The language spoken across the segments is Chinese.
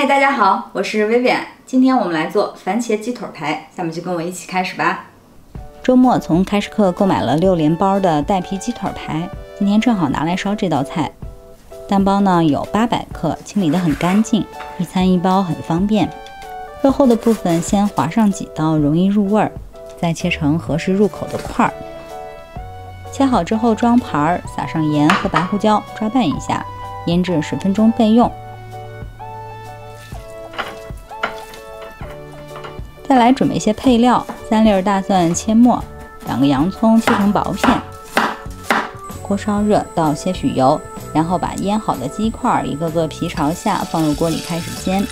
嗨，大家好，我是薇薇。今天我们来做番茄鸡腿排，下面就跟我一起开始吧。周末从开市客购买了6连包的带皮鸡腿排，今天正好拿来烧这道菜。单包呢有800克，清理得很干净，一餐一包很方便。肉厚的部分先划上几刀，容易入味儿，再切成合适入口的块儿。切好之后装盘，撒上盐和白胡椒，抓拌一下，腌制10分钟备用。再来准备一些配料：3粒大蒜切末，2个洋葱切成薄片。锅烧热，倒些许油，然后把腌好的鸡块一个个皮朝下放入锅里开始煎。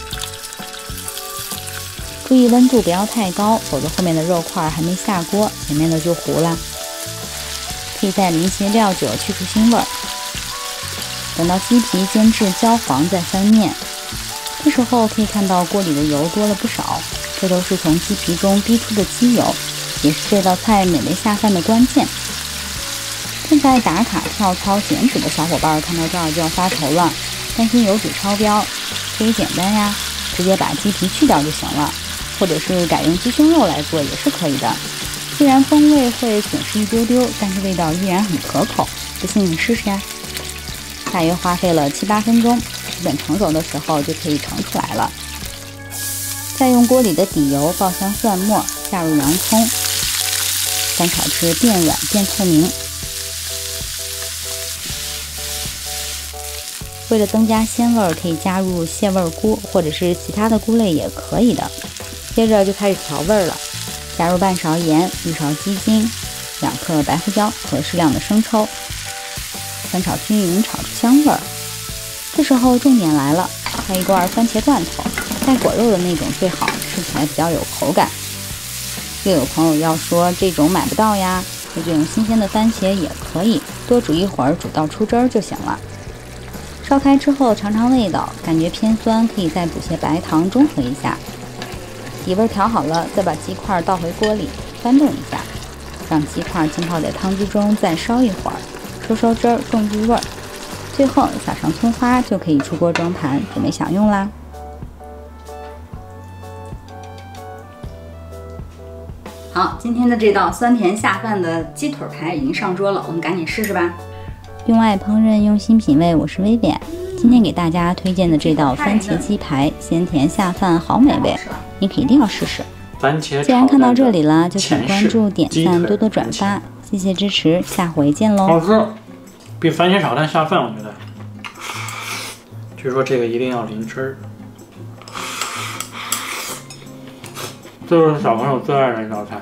注意温度不要太高，否则后面的肉块还没下锅，前面的就糊了。可以再淋些料酒去除腥味儿。等到鸡皮煎至焦黄再翻面，这时候可以看到锅里的油多了不少，这都是从鸡皮中逼出的鸡油，也是这道菜美味下饭的关键。正在打卡跳操减脂的小伙伴看到这儿就要发愁了，担心油脂超标，可以简单呀，直接把鸡皮去掉就行了，或者是改用鸡胸肉来做也是可以的。虽然风味会损失一丢丢，但是味道依然很可口，不信你试试呀。大约花费了7、8分钟，基本成熟的时候就可以盛出来了。再用锅里的底油爆香蒜末，下入洋葱，翻炒至变软变透明。为了增加鲜味，可以加入蟹味菇或者是其他的菇类也可以的。接着就开始调味了，加入半勺盐、1勺鸡精、2克白胡椒和适量的生抽，翻炒均匀，炒出香味儿。这时候重点来了，开一罐番茄罐头，带果肉的那种最好，吃起来比较有口感。又有朋友要说这种买不到呀，那就用新鲜的番茄也可以，多煮一会儿，煮到出汁儿就行了。烧开之后尝尝味道，感觉偏酸，可以再补些白糖中和一下。底味调好了，再把鸡块倒回锅里，翻动一下，让鸡块浸泡在汤汁中，再烧一会儿，收汁儿，重入味儿。最后撒上葱花，就可以出锅装盘，准备享用啦。好，今天的这道酸甜下饭的鸡腿排已经上桌了，我们赶紧试试吧。用爱烹饪，用心品味，我是薇薇。今天给大家推荐的这道番茄鸡排，鲜甜下饭，好美味，你可一定要试试。既然看到这里了，就请关注、点赞、多多转发，谢谢支持，下回见喽！好吃，比番茄炒蛋下饭，我觉得。据说这个一定要淋汁儿，这是小朋友最爱的一道菜。